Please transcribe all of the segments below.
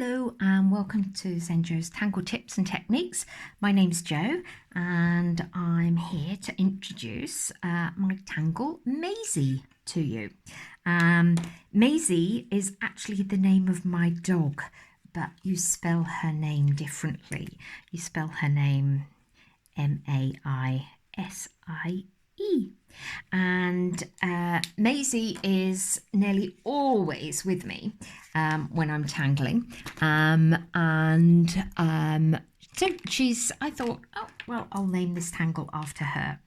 Hello and welcome to Zenjo's Tangle Tips and Techniques. My name's Jo and I'm here to introduce my tangle Maisie to you. Maisie is actually the name of my dog, but you spell her name differently. You spell her name Maisie. And Maisie is nearly always with me when I'm tangling, so I thought, oh well, I'll name this tangle after her.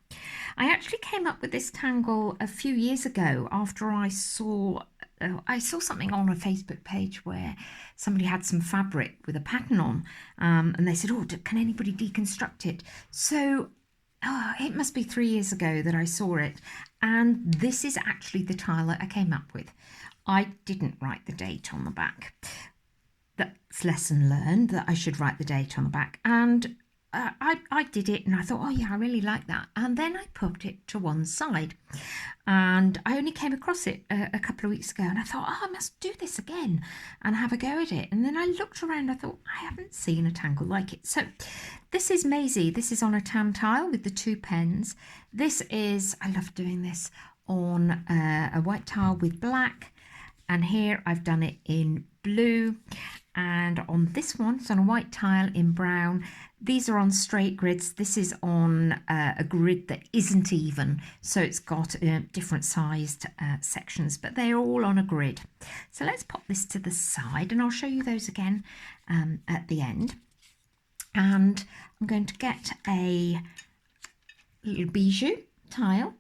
I actually came up with this tangle a few years ago after I saw something on a Facebook page where somebody had some fabric with a pattern on, and they said, oh, can anybody deconstruct it? So it must be 3 years ago that I saw it, and this is actually the tile that I came up with. I didn't write the date on the back. That's lesson learned, that I should write the date on the back, and I did it and I thought, oh yeah, I really like that, and then I put it to one side, and I only came across it a couple of weeks ago, and I thought, oh, I must do this again and have a go at it. And then I looked around, I thought, I haven't seen a tangle like it. So this is Maisie. This is on a tan tile with the 2 pens. This is, I love doing this on a white tile with black, and here I've done it in blue, and on this one it's on a white tile in brown. These are on straight grids. This is on a grid that isn't even, so it's got different sized sections, but they're all on a grid. So let's pop this to the side, and I'll show you those again at the end. And I'm going to get a little bijou tile,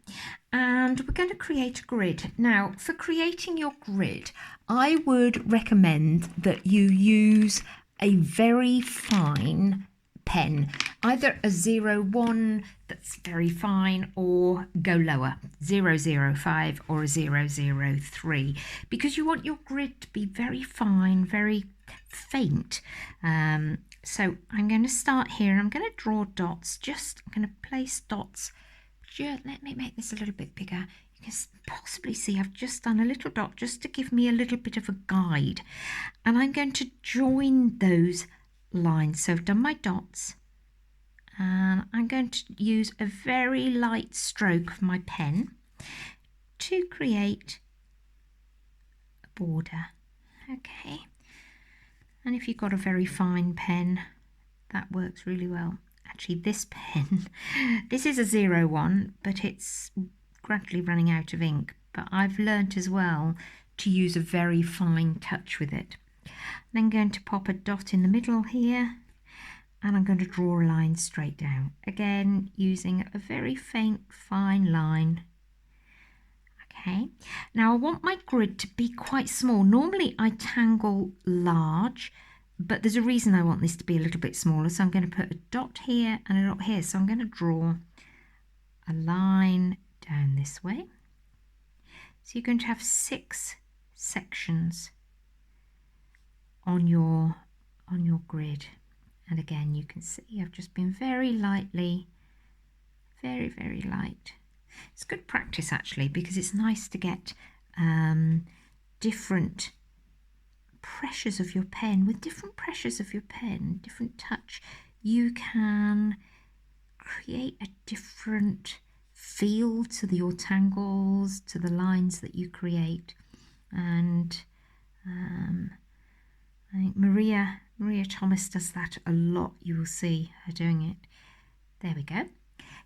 and we're going to create a grid. Now, for creating your grid, I would recommend that you use a very fine pen, either a 01 that's very fine, or go lower, 005 or a 003, because you want your grid to be very fine, very faint. So I'm going to start here, and I'm going to draw dots. I'm going to place dots. Let me make this a little bit bigger. You can possibly see I've just done a little dot just to give me a little bit of a guide, and I'm going to join those lines. So I've done my dots, and I'm going to use a very light stroke of my pen to create a border. Okay, and if you've got a very fine pen, that works really well. Actually, this pen, this is a 01, but it's gradually running out of ink. But I've learnt as well to use a very fine touch with it. Then I'm going to pop a dot in the middle here, and I'm going to draw a line straight down. Again, using a very faint, fine line. Okay, now I want my grid to be quite small. Normally I tangle large, but there's a reason I want this to be a little bit smaller. So I'm going to put a dot here and a dot here. So I'm going to draw a line down this way. So you're going to have 6 sections on your grid. And again, you can see I've just been very lightly, very, very light. It's good practice actually, because it's nice to get different pressures of your pen. With different pressures of your pen, different touch, you can create a different feel to your tangles, to the lines that you create. And I think Maria Thomas does that a lot. You will see her doing it. There we go.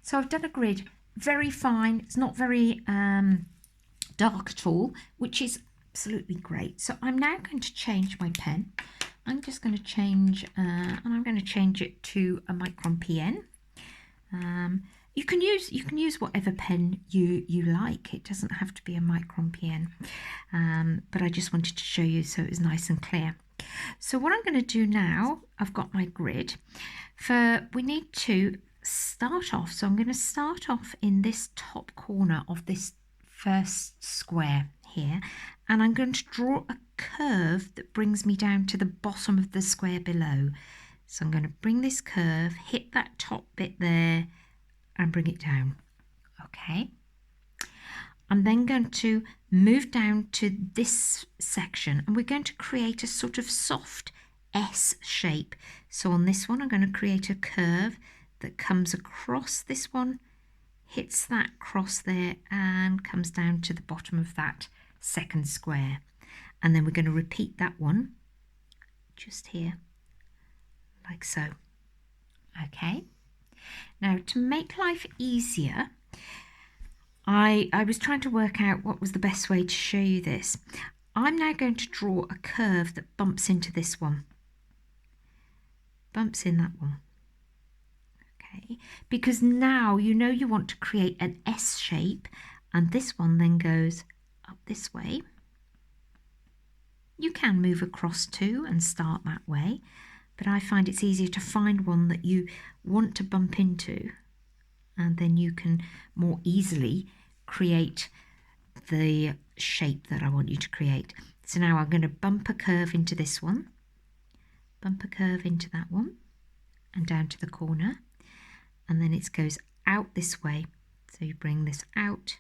So I've done a grid, very fine. It's not very dark at all, which is absolutely great. So I'm now going to change my pen. I'm just going to change, and I'm going to change it to a micron PN. You can use whatever pen you like. It doesn't have to be a micron PN, but I just wanted to show you so it was nice and clear. So what I'm going to do now, I've got my grid. We need to start off. So I'm going to start off in this top corner of this first square here, and I'm going to draw a curve that brings me down to the bottom of the square below. So I'm going to bring this curve, hit that top bit there, and bring it down. Okay, I'm then going to move down to this section, and we're going to create a sort of soft S shape. So on this one, I'm going to create a curve that comes across this one, hits that cross there and comes down to the bottom of that second square. And then we're going to repeat that one just here, like so. Okay. Now, to make life easier, I was trying to work out what was the best way to show you this. I'm now going to draw a curve that bumps into this one. Bumps in that one. Okay, because now you know you want to create an S shape, and this one then goes up this way. You can move across too and start that way, but I find it's easier to find one that you want to bump into, and then you can more easily create the shape that I want you to create. So now I'm going to bump a curve into this one, bump a curve into that one, and down to the corner, and then it goes out this way. So you bring this out,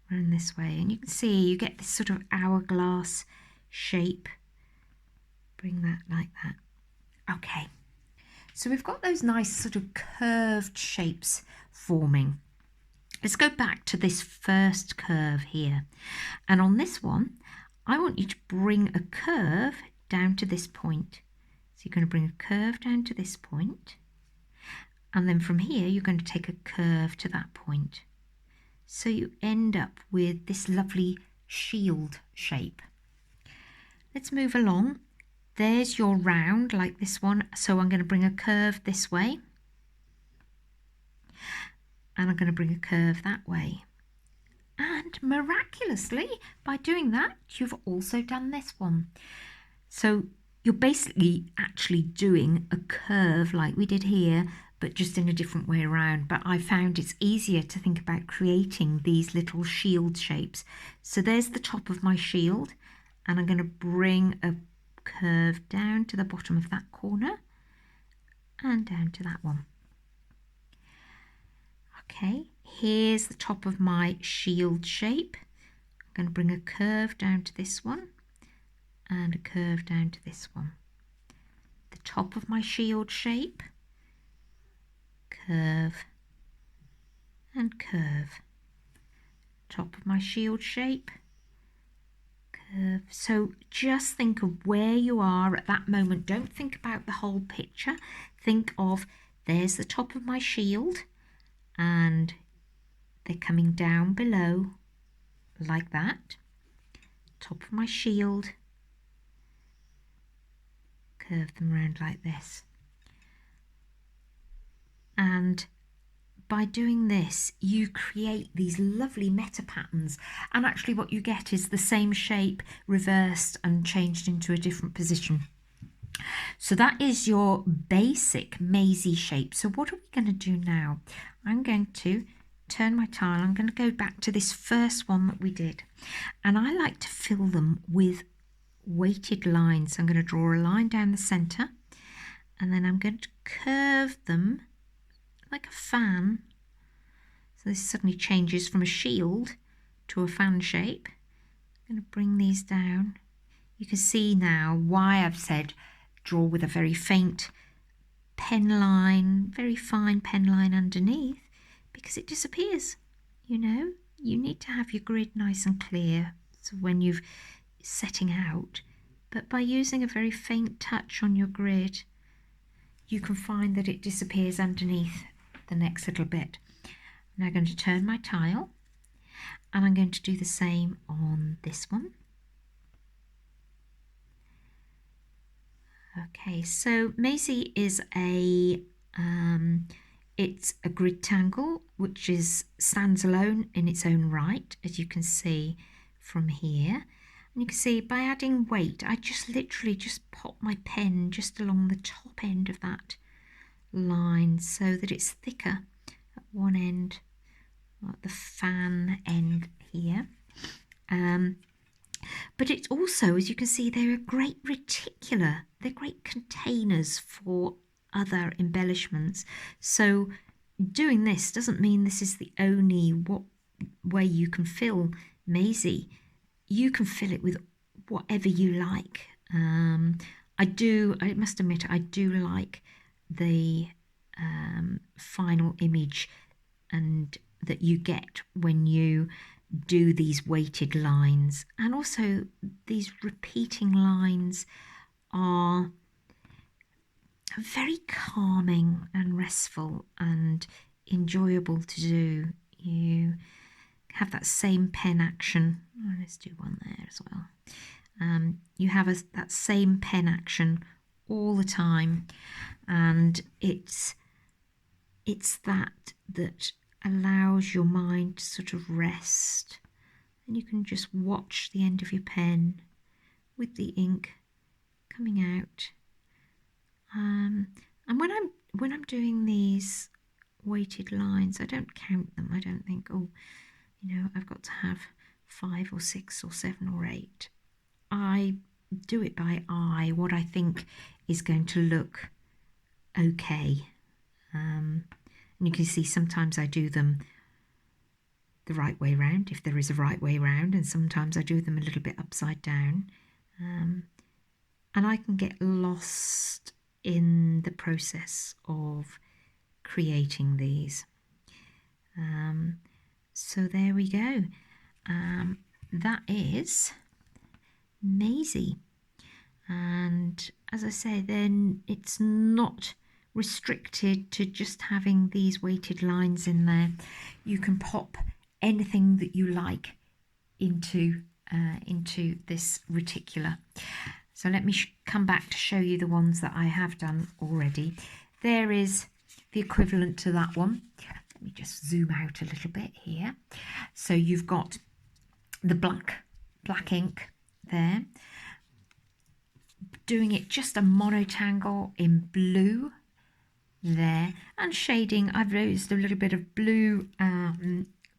round this way, and you can see you get this sort of hourglass shape. Bring that like that. Okay, so we've got those nice sort of curved shapes forming. Let's go back to this first curve here, and on this one I want you to bring a curve down to this point. So you're going to bring a curve down to this point, and then from here you're going to take a curve to that point, so you end up with this lovely shield shape. Let's move along. There's your round like this one, so I'm going to bring a curve this way, and I'm going to bring a curve that way. And miraculously, by doing that, you've also done this one. So you're basically actually doing a curve like we did here, but just in a different way around. But I found it's easier to think about creating these little shield shapes. So there's the top of my shield, and I'm going to bring a curve down to the bottom of that corner and down to that one. Okay, here's the top of my shield shape. I'm going to bring a curve down to this one and a curve down to this one. The top of my shield shape, curve and curve. Top of my shield shape, curve. So just think of where you are at that moment. Don't think about the whole picture. Think of, there's the top of my shield, and they're coming down below like that. Top of my shield, curve them around like this. And by doing this, you create these lovely meta patterns, and actually what you get is the same shape reversed and changed into a different position. So that is your basic Maisie shape. So what are we going to do now? I'm going to turn my tile. I'm going to go back to this first one that we did, and I like to fill them with weighted lines. I'm going to draw a line down the centre, and then I'm going to curve them like a fan. So this suddenly changes from a shield to a fan shape. I'm going to bring these down. You can see now why I've said draw with a very faint pen line, very fine pen line underneath, because it disappears. You know, you need to have your grid nice and clear so when you're setting out, but by using a very faint touch on your grid, you can find that it disappears underneath the next little bit. I'm now going to turn my tile, and I'm going to do the same on this one. Okay, so Maisie is it's a grid tangle which stands alone in its own right, as you can see from here. And you can see by adding weight, I just literally just pop my pen just along the top end of that line so that it's thicker at one end, at the fan end here. But it's also, as you can see, they're a great reticula. They're great containers for other embellishments. So doing this doesn't mean this is the only way you can fill Maisie. You can fill it with whatever you like. I must admit, I do like the final image and that you get when you do these weighted lines, and also these repeating lines are very calming and restful and enjoyable to do. You have that same pen action. Oh, let's do one there as well. You have that same pen action all the time, and it's that allows your mind to sort of rest, and you can just watch the end of your pen with the ink coming out. And when I'm doing these weighted lines, I don't count them. I don't think, oh, I've got to have 5 or 6 or 7 or 8. I do it by eye, what I think is going to look okay. And you can see sometimes I do them the right way round, if there is a right way round, and sometimes I do them a little bit upside down. And I can get lost in the process of creating these. So there we go. That is Maisie. And as I say, then it's not restricted to just having these weighted lines in there. You can pop anything that you like into this reticula. So let me come back to show you the ones that I have done already. There is the equivalent to that one. Let me just zoom out a little bit here. So you've got the black ink there. Doing it just a monotangle in blue there, and shading. I've used a little bit of blue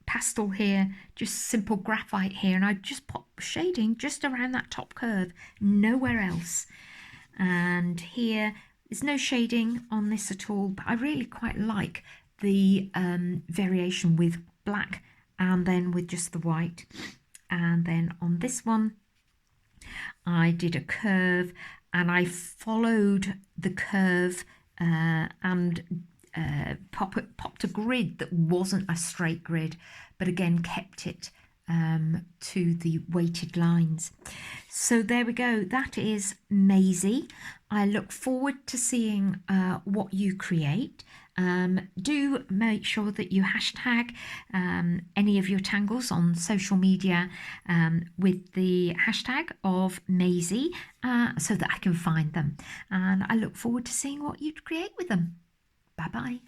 pastel here, just simple graphite here, and I just pop shading just around that top curve, nowhere else. And here there's no shading on this at all, but I really quite like the variation with black and then with just the white. And then on this one I did a curve, and I followed the curve and popped a grid that wasn't a straight grid, but again kept it to the weighted lines. So there we go. That is Maisie. I look forward to seeing what you create. Do make sure that you hashtag any of your tangles on social media with the hashtag of Maisie so that I can find them. And I look forward to seeing what you create with them. Bye bye.